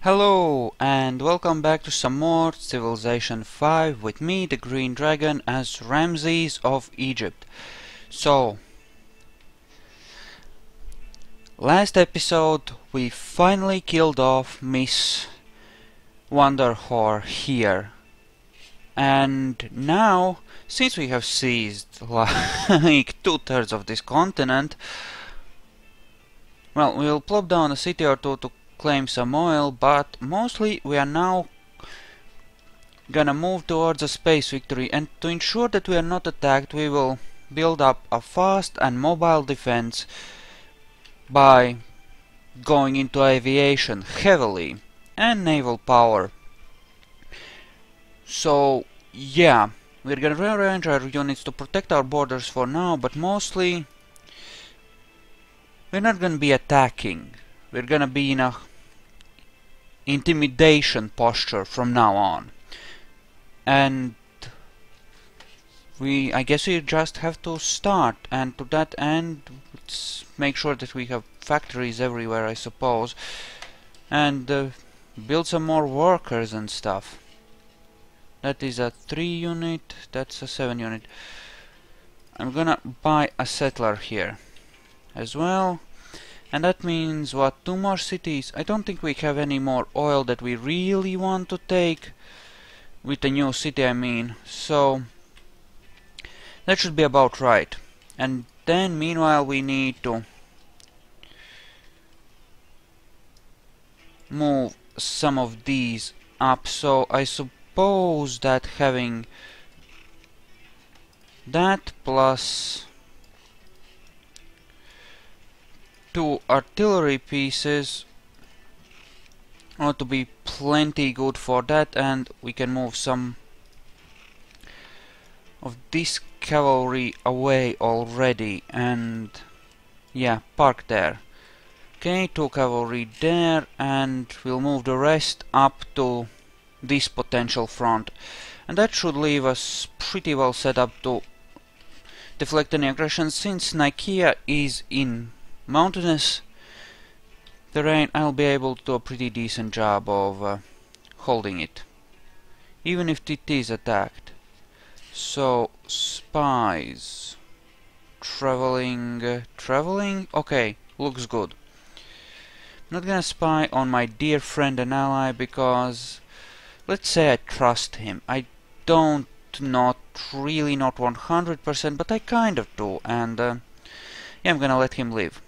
Hello and welcome back to some more Civilization 5 with me, the Green Dragon, as Ramses of Egypt. So, last episode we finally killed off Miss Wonderwhore here. And now, since we have seized like 2/3 of this continent, well, we'll plop down a city or two to claim some oil, but mostly we are now gonna move towards a space victory, and to ensure that we are not attacked we will build up a fast and mobile defense by going into aviation heavily and naval power. So yeah, we're gonna rearrange our units to protect our borders for now, but mostly we're not gonna be attacking. We're gonna be in a intimidation posture from now on. And I guess we just have to start, and to that end let's make sure that we have factories everywhere, I suppose, and build some more workers and stuff. That is a 3 unit, that's a 7 unit. I'm gonna buy a settler here as well, and that means what, 2 more cities. I don't think we have any more oil that we really want to take with the new city, I mean, so that should be about right. And then meanwhile we need to move some of these up, so I suppose that having that plus 2 artillery pieces ought to be plenty good for that, and we can move some of this cavalry away already, and yeah, park there. Okay, 2 cavalry there, and we'll move the rest up to this potential front, and that should leave us pretty well set up to deflect any aggression. Since Nicaea is in mountainous terrain, I'll be able to do a pretty decent job of holding it, even if it is attacked. So, spies, traveling, okay, looks good. I'm not gonna spy on my dear friend and ally because, let's say I trust him. I don't, not 100%, but I kind of do, and yeah, I'm gonna let him live.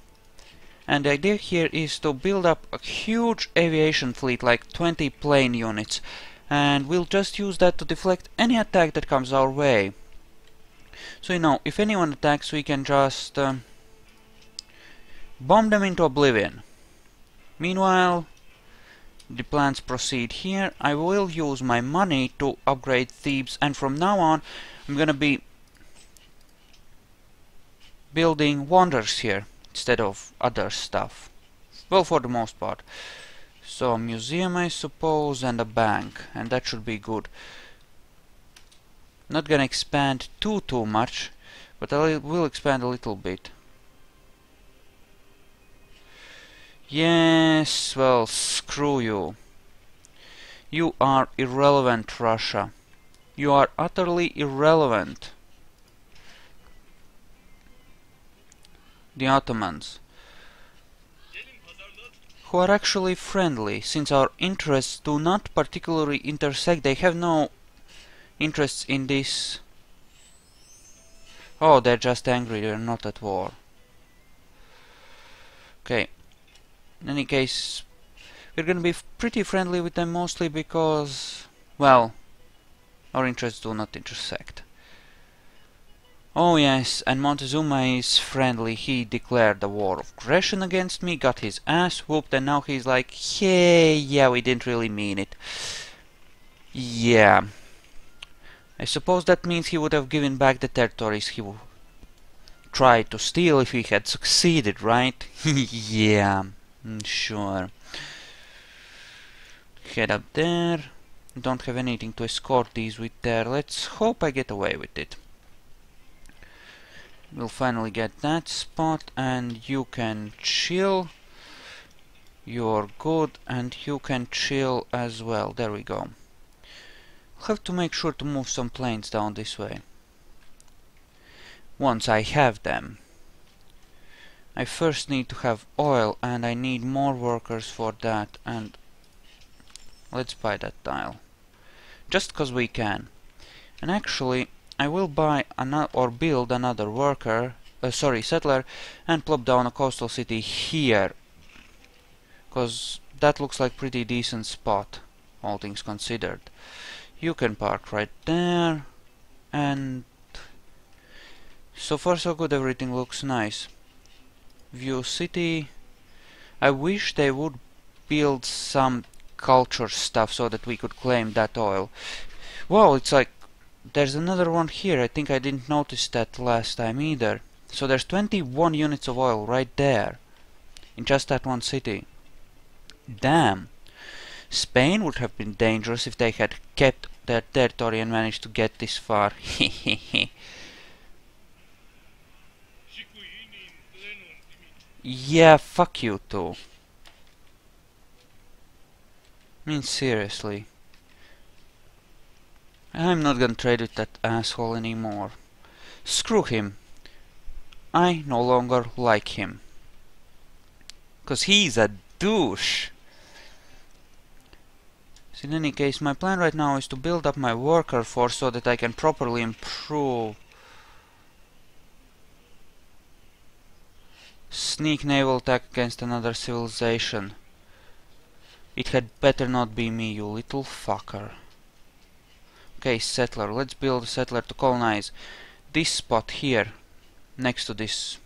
And the idea here is to build up a huge aviation fleet, like 20 plane units, and we'll just use that to deflect any attack that comes our way. So, you know, if anyone attacks, we can just bomb them into oblivion. Meanwhile, the plans proceed here. I will use my money to upgrade Thebes, and from now on I'm gonna be building wonders here instead of other stuff. Well, for the most part. So, a museum, I suppose, and a bank, and that should be good. Not gonna expand too much, but I will expand a little bit. Yes, well, screw you. You are irrelevant, Russia. You are utterly irrelevant. The Ottomans, who are actually friendly, since our interests do not particularly intersect. They have no interests in this. Oh, they're just angry, they're not at war. Okay. In any case, we're gonna be pretty friendly with them, mostly because, well, our interests do not intersect. Oh yes, and Montezuma is friendly. He declared a war of aggression against me, got his ass whooped, and now he's like, hey, yeah, we didn't really mean it. Yeah. I suppose that means he would have given back the territories he tried to steal if he had succeeded, right? Yeah, sure. Head up there. Don't have anything to escort these with there. Let's hope I get away with it. We'll finally get that spot, and you can chill. You're good, and you can chill as well. There we go. I'll have to make sure to move some planes down this way. Once I have them. I first need to have oil, and I need more workers for that, and let's buy that tile. Just cause we can. And actually, I will buy or build another settler, and plop down a coastal city here. Cause that looks like pretty decent spot, all things considered. You can park right there, and so far so good, everything looks nice. View city. I wish they would build some culture stuff so that we could claim that oil. Wow, it's like there's another one here. I think I didn't notice that last time either. So there's 21 units of oil right there in just that one city. Damn. Spain would have been dangerous if they had kept their territory and managed to get this far. Yeah, fuck you too. I mean, seriously. I'm not gonna trade with that asshole anymore. Screw him. I no longer like him. 'Cause he's a douche. So in any case, my plan right now is to build up my worker force so that I can properly improve. Sneak naval attack against another civilization. It had better not be me, you little fucker. Okay, settler. Let's build a settler to colonize this spot here, next to this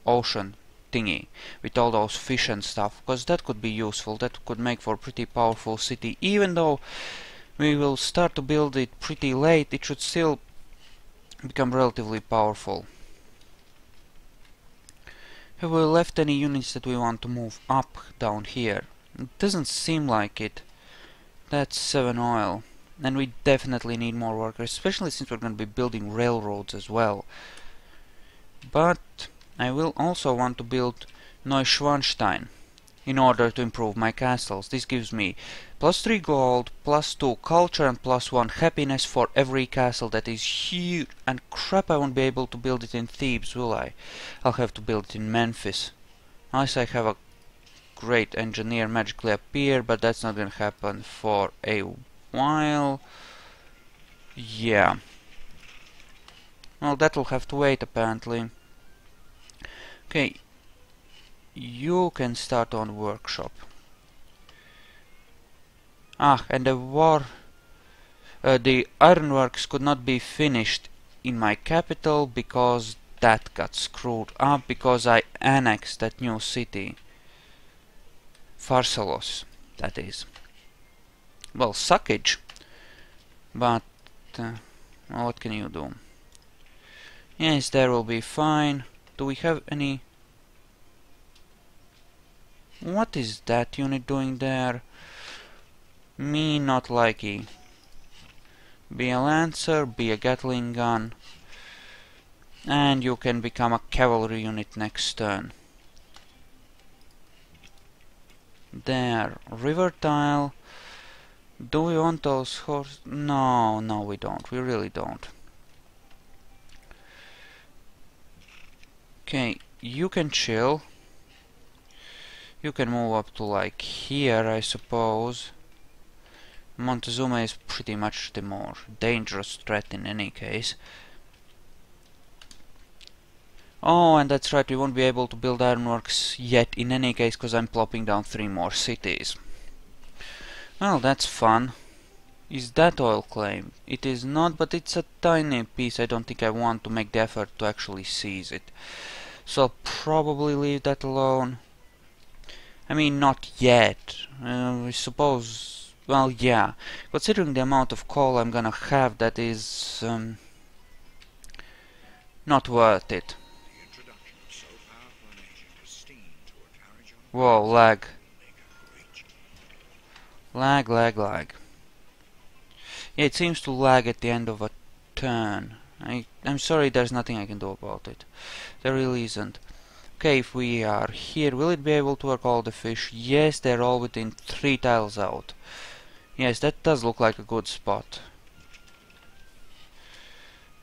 ocean thingy, with all those fish and stuff, because that could be useful. That could make for a pretty powerful city. Even though we will start to build it pretty late, it should still become relatively powerful. Have we left any units that we want to move up down here? It doesn't seem like it. That's 7 oil. And we definitely need more workers, especially since we're going to be building railroads as well. But I will also want to build Neuschwanstein in order to improve my castles. This gives me +3 gold, +2 culture, and +1 happiness for every castle. That is huge. And crap, I won't be able to build it in Thebes, will I? I'll have to build it in Memphis. Unless I have a great engineer magically appear, but that's not gonna happen for a while. Yeah. Well, that'll have to wait apparently. Okay. You can start on workshop. Ah, and the ironworks could not be finished in my capital because that got screwed up because I annexed that new city. Pharsalos, that is. Well, suckage. But, well, what can you do? Yes, there will be fine. Do we have any... What is that unit doing there? Me not likey. Be a lancer, be a Gatling gun. And you can become a cavalry unit next turn. There, river tile. Do we want those horses? No, no we don't. We really don't. Okay, you can chill. You can move up to like here, I suppose. Montezuma is pretty much the more dangerous threat in any case. Oh, and that's right, we won't be able to build ironworks yet in any case, because I'm plopping down 3 more cities. Well, that's fun. Is that oil claim? It is not, but it's a tiny piece. I don't think I want to make the effort to actually seize it. So I'll probably leave that alone. I mean, not yet. I suppose... Well, yeah. Considering the amount of coal I'm gonna have, that is... not worth it. Whoa, lag. Lag, lag, lag. Yeah, it seems to lag at the end of a turn. I'm sorry, there's nothing I can do about it. There really isn't. Okay, if we are here, will it be able to work all the fish? Yes, they're all within 3 tiles out. Yes, that does look like a good spot.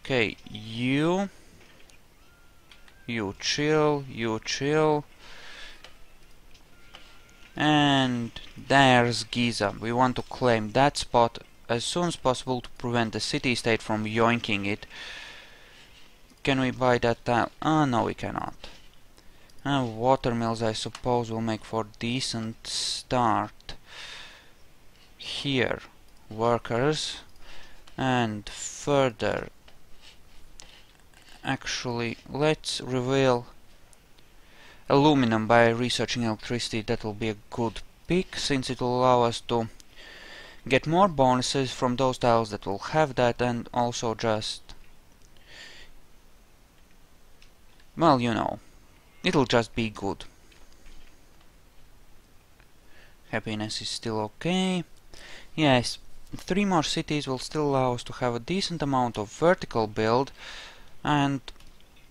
Okay, you chill, you chill. And there's Giza. We want to claim that spot as soon as possible to prevent the city-state from yoinking it. Can we buy that tile? No, we cannot. Watermills, I suppose, will make for decent start. Here, workers. And further, actually, let's reveal aluminum by researching electricity. That will be a good pick, since it will allow us to get more bonuses from those tiles that will have that, and also just, well, you know, it'll just be good. Happiness is still okay. Yes, 3 more cities will still allow us to have a decent amount of vertical build, and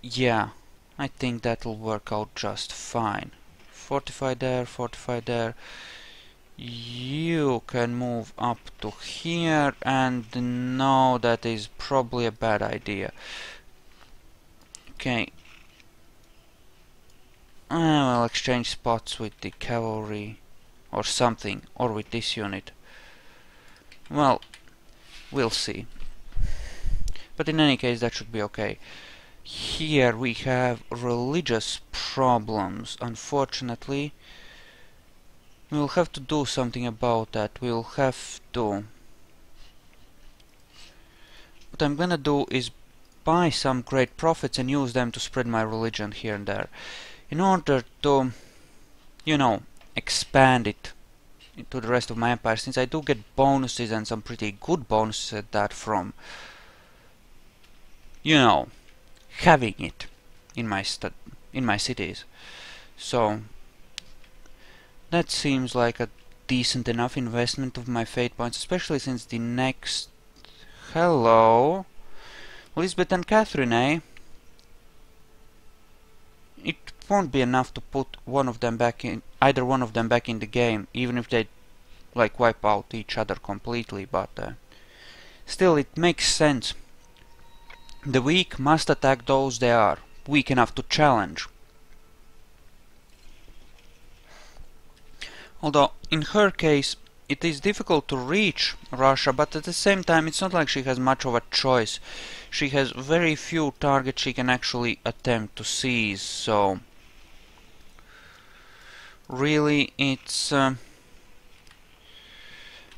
yeah, I think that'll work out just fine. Fortify there, fortify there. You can move up to here, and no, that is probably a bad idea. Okay. We'll exchange spots with the cavalry or something, or with this unit. Well, we'll see. But in any case, that should be okay. Here we have religious problems, unfortunately. We'll have to do something about that. We'll have to... What I'm gonna do is buy some great profits and use them to spread my religion here and there, in order to, you know, expand it into the rest of my empire, since I do get bonuses and some pretty good bonuses at that from, you know, having it in my cities. So that seems like a decent enough investment of my fate points, especially since the next... Hello, Lisbeth and Catherine, eh? It won't be enough to put one of them back in, either one of them back in the game, even if they like wipe out each other completely, but still it makes sense. The weak must attack those they are weak enough to challenge. Although in her case it is difficult to reach Russia, but at the same time it's not like she has much of a choice. She has very few targets she can actually attempt to seize, so really it's a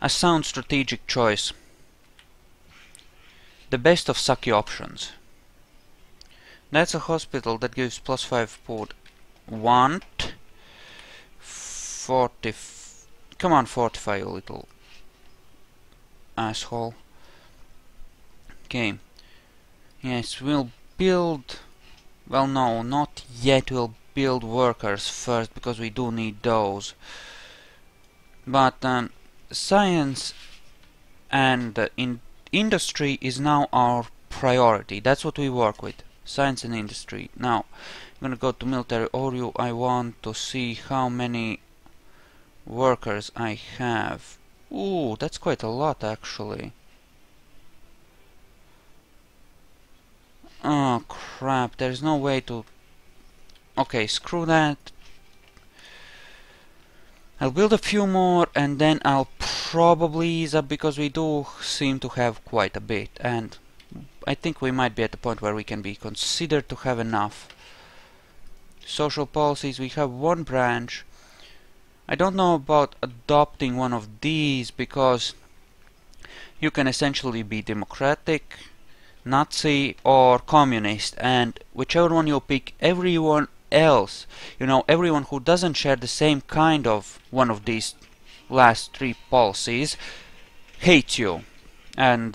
sound strategic choice. The best of sucky options. That's a hospital that gives +5 port. Want 40. Come on, fortify, you little asshole. Okay. Yes, we'll build... Well, no, not yet. We'll build workers first, because we do need those. But science and industry is now our priority. That's what we work with. Science and industry. Now, I'm gonna go to military overview. I want to see how many workers I have. Ooh, that's quite a lot, actually. Oh, crap. There's no way to... Okay, screw that. I'll build a few more, and then I'll probably ease up, because we do seem to have quite a bit, and I think we might be at the point where we can be considered to have enough. Social policies, we have one branch. I don't know about adopting one of these, because you can essentially be democratic, Nazi, or communist, and whichever one you pick, everyone else, you know, everyone who doesn't share the same kind of one of these last 3 policies hates you, and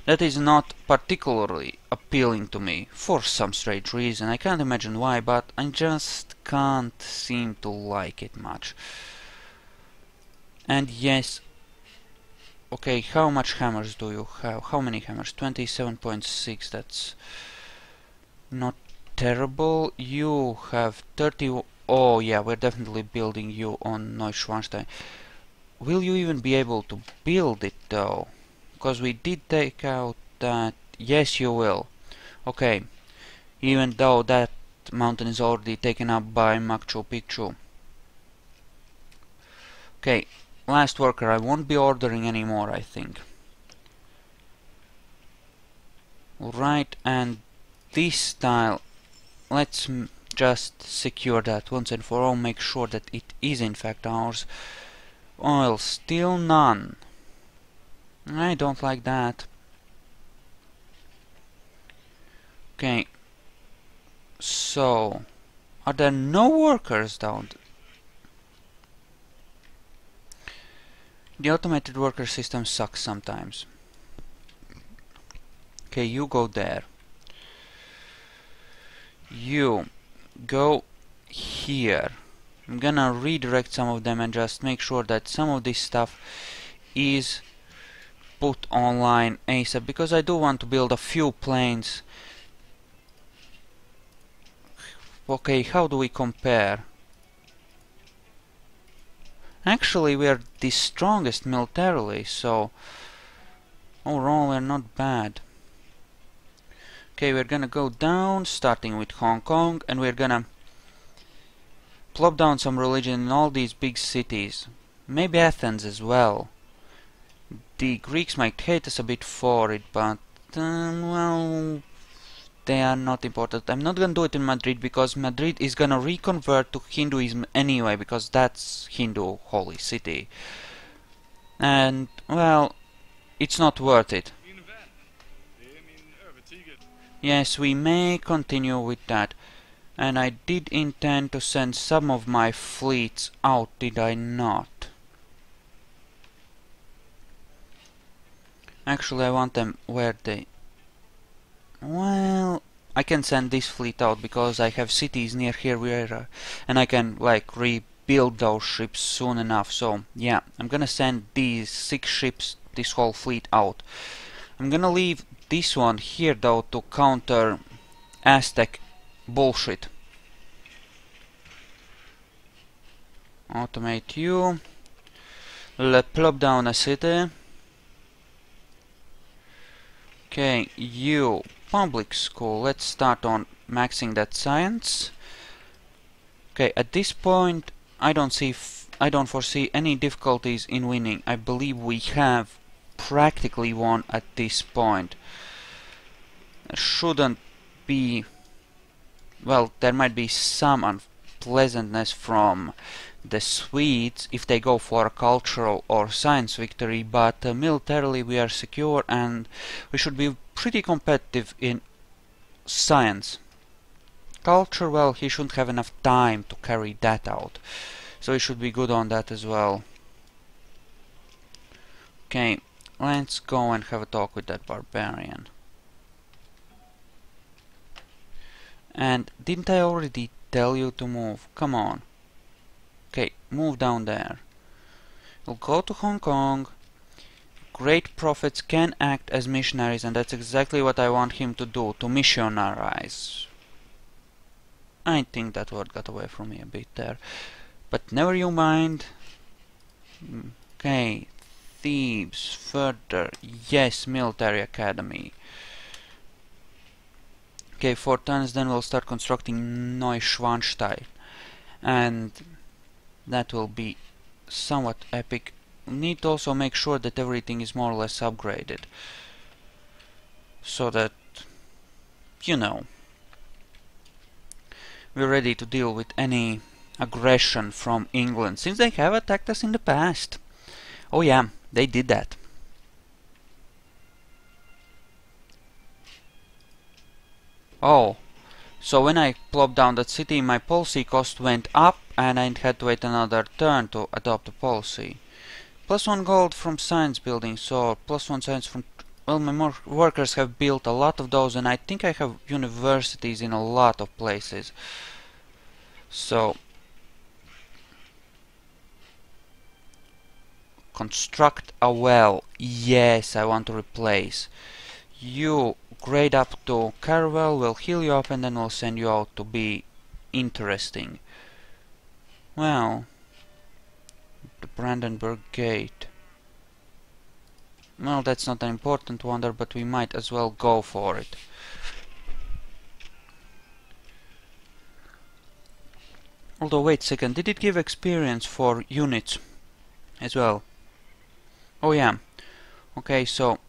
that is not particularly appealing to me for some strange reason. I can't imagine why, but I just can't seem to like it much. And yes, okay, how much hammers do you have? How many hammers? 27.6, that's not terrible. You have 30... Oh yeah, we're definitely building you on Neuschwanstein. Will you even be able to build it though? Because we did take out that... Yes, you will. Okay. Even though that mountain is already taken up by Machu Picchu. Okay. Last worker. I won't be ordering anymore, I think. Right, and this tile, let's just secure that once and for all, make sure that it is in fact ours. Oil, still none. I don't like that. Okay, so, are there no workers down? The automated worker system sucks sometimes. Okay, you go there. You go here. I'm gonna redirect some of them and just make sure that some of this stuff is put online ASAP, because I do want to build a few planes. Okay, how do we compare? Actually, we are the strongest militarily, so overall we're not bad. Okay, we're gonna go down, starting with Hong Kong, and we're gonna plop down some religion in all these big cities. Maybe Athens as well. The Greeks might hate us a bit for it, but well, they are not important. I'm not gonna do it in Madrid, because Madrid is gonna reconvert to Hinduism anyway, because that's Hindu holy city. And, well, it's not worth it. Yes, we may continue with that. And I did intend to send some of my fleets out, did I not? Actually, I want them where they... Well, I can send this fleet out because I have cities near here where... and I can, like, rebuild those ships soon enough. So, yeah, I'm gonna send these 6 ships, this whole fleet out. I'm gonna leave this one here, though, to counter Aztec bullshit. Automate you. Plop down a city. Okay, you. Public school. Let's start on maxing that science. Okay, at this point, I don't foresee any difficulties in winning. I believe we have practically won at this point. There shouldn't be... Well, there might be some unpleasantness from the Swedes if they go for a cultural or science victory, but militarily we are secure and we should be pretty competitive in science. Culture, well, he shouldn't have enough time to carry that out, so he should be good on that as well. Okay, let's go and have a talk with that barbarian. And didn't I already tell you to move? Come on. Okay, move down there. We'll go to Hong Kong. Great prophets can act as missionaries, and that's exactly what I want him to do, to missionarize. I think that word got away from me a bit there. But never you mind. Okay, Thebes, further. Yes, military academy. Okay, 4 tons, then we'll start constructing Neuschwanstein. And that will be somewhat epic. We need to also make sure that everything is more or less upgraded. So that, you know, we're ready to deal with any aggression from England, since they have attacked us in the past. Oh yeah, they did that. Oh, so when I plopped down that city, my policy cost went up, and I had to wait another turn to adopt the policy. +1 gold from science building, so +1 science from... Well, my workers have built a lot of those, and I think I have universities in a lot of places. So... construct a well. Yes, I want to replace. You grade up to Caravel, we'll heal you up, and then we'll send you out to be interesting. Well, the Brandenburg Gate. Well, that's not an important wonder, but we might as well go for it. Although, wait a second, did it give experience for units as well? Oh yeah. Okay, so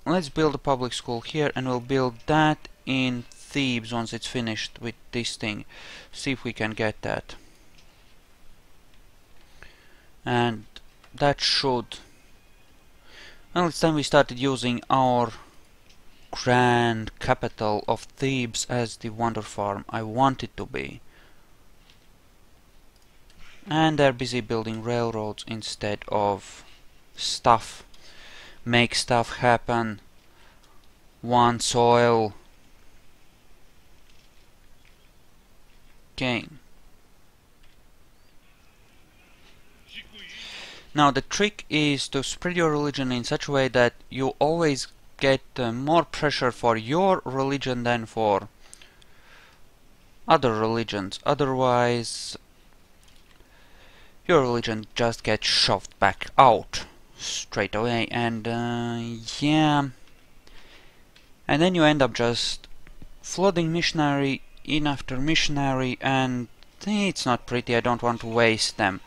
let's build a public school here, and we'll build that in Thebes once it's finished with this thing. See if we can get that. And that should... Well, it's time we started using our grand capital of Thebes as the wonder farm I want it to be. And they're busy building railroads instead of stuff. Make stuff happen. One soil. Okay. Now the trick is to spread your religion in such a way that you always get more pressure for your religion than for other religions. Otherwise, your religion just gets shoved back out straight away, and yeah. And then you end up just flooding missionary in after missionary, and it's not pretty. I don't want to waste them.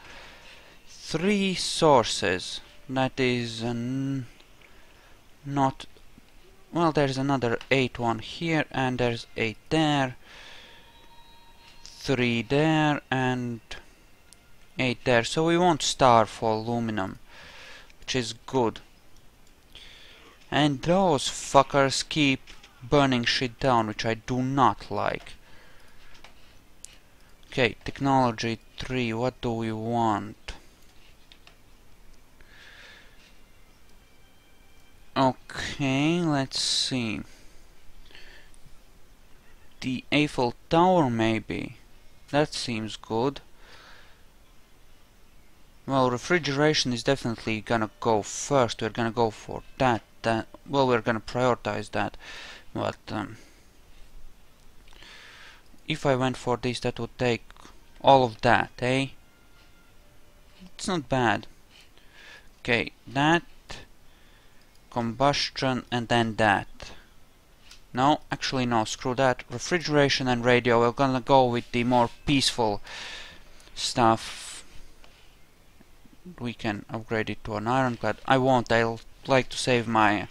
3 sources. That is not... Well, there's another 8 one here, and there's 8 there. 3 there, and 8 there. So we won't starve for aluminum, which is good. And those fuckers keep burning shit down, which I do not like. Okay, technology 3, what do we want? Okay, let's see. The Eiffel Tower, maybe. That seems good. Well, refrigeration is definitely gonna go first. We're gonna go for that. Well, we're gonna prioritize that. But if I went for this, that would take all of that, eh? It's not bad. Okay, that, combustion, and then that. No, actually no, screw that. Refrigeration and radio. We're gonna go with the more peaceful stuff. We can upgrade it to an ironclad. I won't. I'll like to save my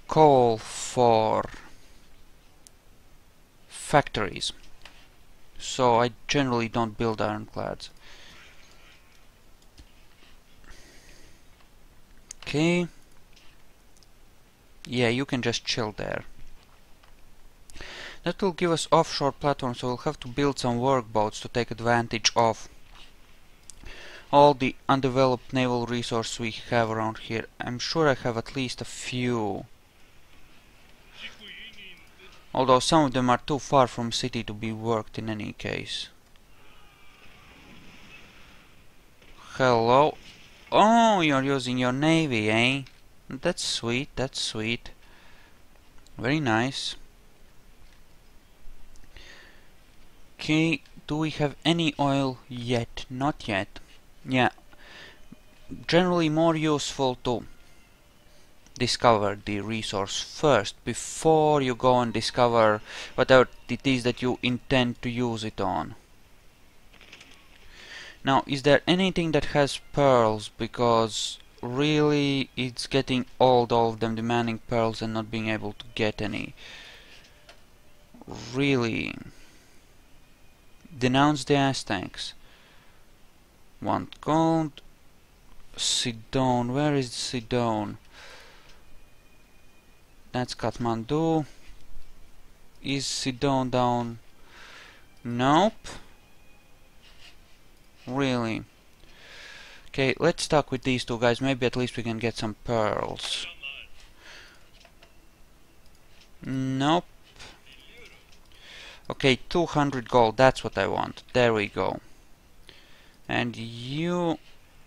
coal for factories. So I generally don't build ironclads. Okay. Yeah, you can just chill there. That will give us offshore platforms, so we'll have to build some workboats to take advantage of all the undeveloped naval resources we have around here. I'm sure I have at least a few. Although some of them are too far from city to be worked in any case. Hello? Oh, you're using your navy, eh? That's sweet, that's sweet. Very nice. Okay, do we have any oil yet? Not yet. Yeah, generally more useful to discover the resource first before you go and discover whatever it is that you intend to use it on. Now, is there anything that has pearls? Because really it's getting old, all of them demanding pearls and not being able to get any. Really. Denounce the Aztecs. Want gold. Sidon. Where is Sidon? That's Kathmandu. Is Sidon down? Nope. Really. Okay, let's talk with these two guys. Maybe at least we can get some pearls. Nope. Okay, 200 gold. That's what I want. There we go. And you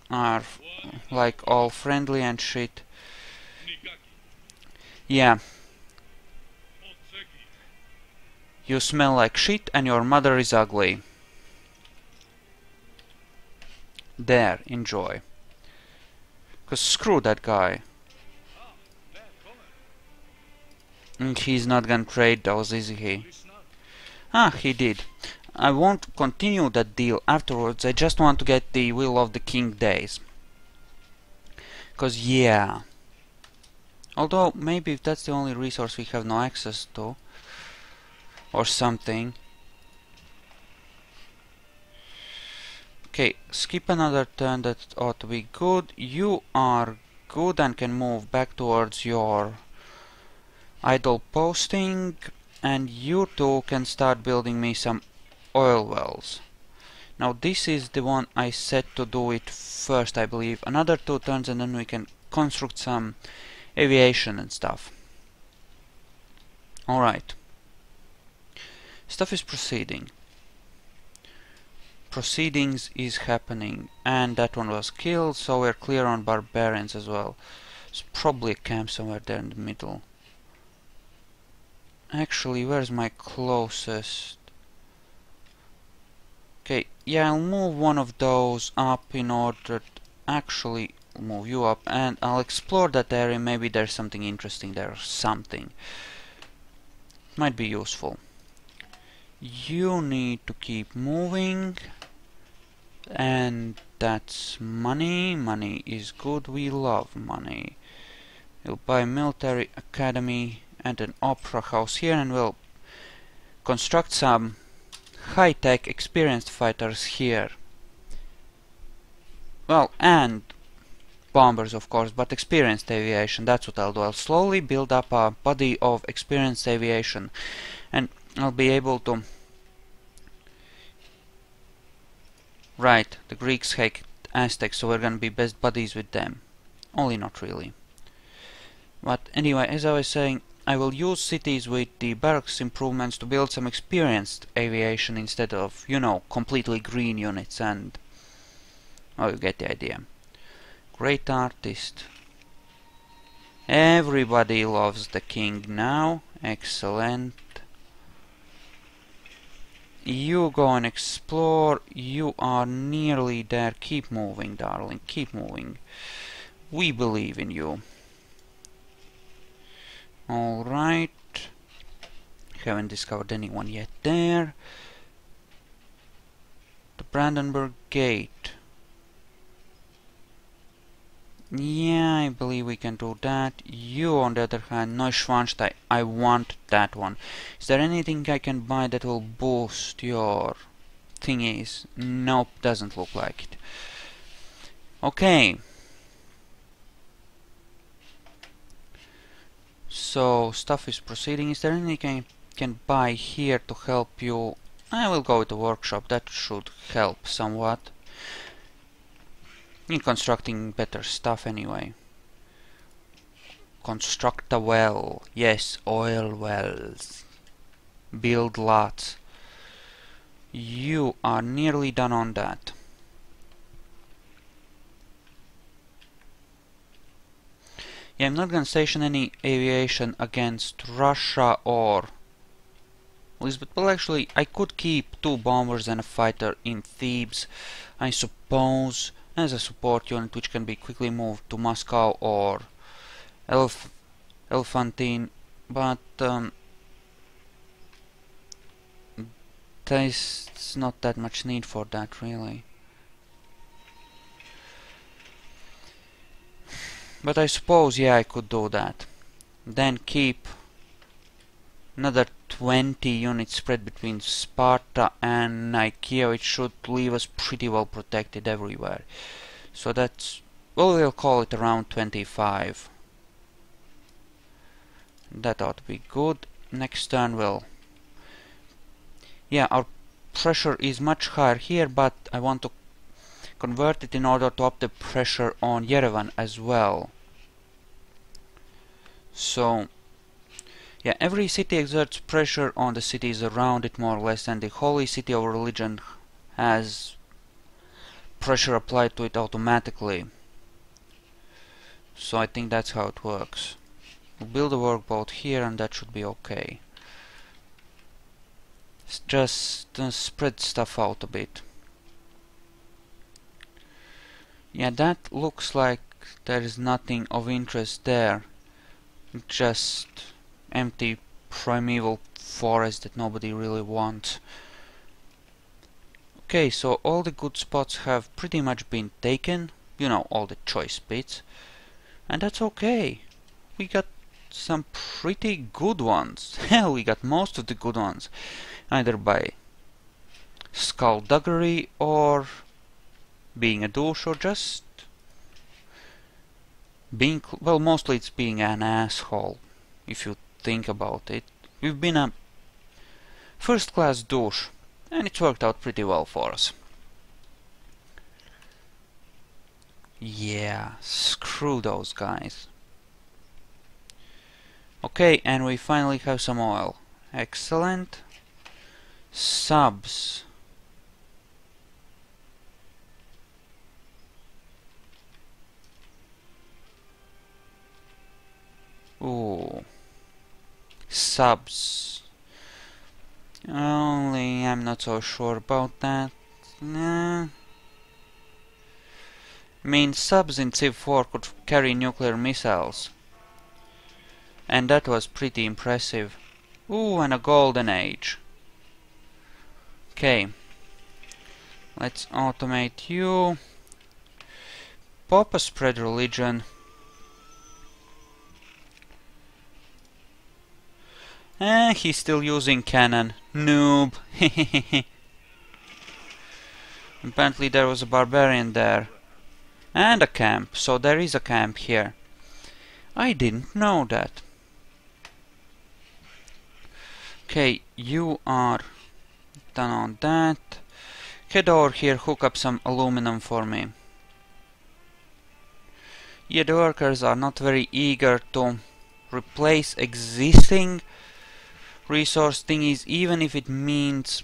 are like all friendly and shit. Yeah. You smell like shit and your mother is ugly. There, enjoy. 'Cause screw that guy. And he's not gonna trade those, is he? Ah, he did. I won't continue that deal afterwards, I just want to get the Will of the King days. 'Cause yeah. Although, maybe if that's the only resource we have no access to. Or something. Okay, skip another turn, that ought to be good. You are good and can move back towards your idle posting. And you two can start building me some oil wells. Now this is the one I set to do it first, I believe. Another 2 turns and then we can construct some aviation and stuff. Alright. Stuff is proceeding. Proceedings is happening. And that one was killed, so we're clear on barbarians as well. There's probably a camp somewhere there in the middle. Actually, where's my closest? Okay, yeah, I'll move one of those up in order to actually move you up, and I'll explore that area. Maybe there's something interesting there or something. Might be useful. You need to keep moving, and that's money. Money is good, we love money. We'll buy a military academy and an opera house here, and we'll construct some high-tech experienced fighters here. Well, and bombers of course, but experienced aviation, that's what I'll do. I'll slowly build up a body of experienced aviation, and I'll be able to... Right, the Greeks hate Aztecs, so we're gonna be best buddies with them. Only not really. But anyway, as I was saying, I will use cities with the barracks improvements to build some experienced aviation instead of, you know, completely green units, and... oh, you get the idea. Great artist. Everybody loves the king now. Excellent. You go and explore. You are nearly there. Keep moving, darling. Keep moving. We believe in you. Alright. Haven't discovered anyone yet there. The Brandenburg Gate. Yeah, I believe we can do that. You, on the other hand, Neuschwanstein, I want that one. Is there anything I can buy that will boost your thingies? Nope, doesn't look like it. Okay. So, stuff is proceeding. Is there anything I can buy here to help you? I will go with the workshop. That should help somewhat. In constructing better stuff anyway. Construct a well. Yes, oil wells. Build lots. You are nearly done on that. Yeah, I'm not gonna station any aviation against Russia or Lisbon. Well, actually, I could keep 2 bombers and a fighter in Thebes, I suppose, as a support unit which can be quickly moved to Moscow or Elephantine, but there's not that much need for that, really. But I suppose, yeah, I could do that. Then keep another 20 units spread between Sparta and Nicaea, which should leave us pretty well protected everywhere. So that's... well, we'll call it around 25. That ought to be good. Next turn we'll... yeah, our pressure is much higher here, but I want to convert it in order to up the pressure on Yerevan as well. So, yeah, every city exerts pressure on the cities around it more or less, and the Holy City of Religion has pressure applied to it automatically. So I think that's how it works. We'll build a workboat here and that should be okay. Just spread stuff out a bit. Yeah, that looks like there is nothing of interest there. Just empty primeval forest that nobody really wants. Okay, so all the good spots have pretty much been taken. You know, all the choice bits. And that's okay. We got some pretty good ones. Hell, we got most of the good ones. Either by skullduggery or being a douche or just being, well, mostly it's being an asshole, if you think about it. We've been a first-class douche, and it's worked out pretty well for us. Yeah, screw those guys. Okay, and we finally have some oil. Excellent. Subs. Ooh. Subs. Only I'm not so sure about that. Nah. I mean, subs in Civ 4 could carry nuclear missiles. And that was pretty impressive. Ooh, and a golden age. Okay. Let's automate you. Pop a spread religion. He's still using cannon. Noob. Apparently there was a barbarian there. And a camp. So there is a camp here. I didn't know that. Okay, you are done on that. Head over here, hook up some aluminum for me. Yeah, the workers are not very eager to replace existing resource thingies, even if it means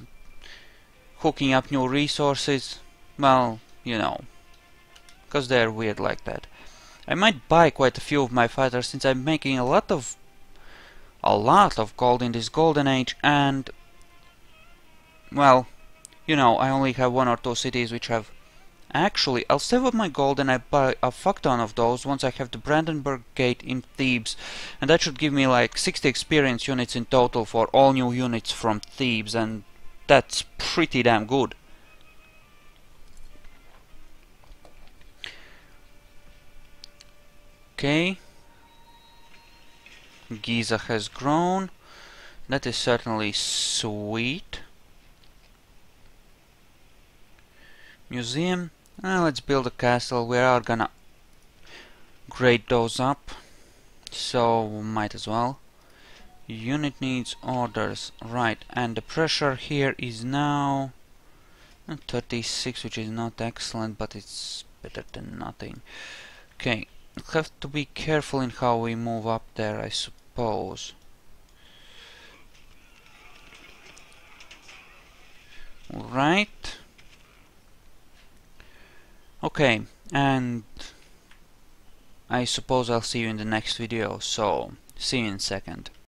hooking up new resources. Well, you know, because they're weird like that. I might buy quite a few of my fighters since I'm making a lot of gold in this golden age, and well, you know, I only have 1 or 2 cities which have. Actually, I'll save up my gold and I buy a fuck ton of those once I have the Brandenburg Gate in Thebes, and that should give me like 60 experience units in total for all new units from Thebes, and that's pretty damn good. Okay. Giza has grown. That is certainly sweet. Museum. Let's build a castle. We are gonna grade those up, so might as well. Unit needs orders. Right, and the pressure here is now 36, which is not excellent, but it's better than nothing. Okay, have to be careful in how we move up there, I suppose. Right. Okay, and I suppose I'll see you in the next video, so see you in a second.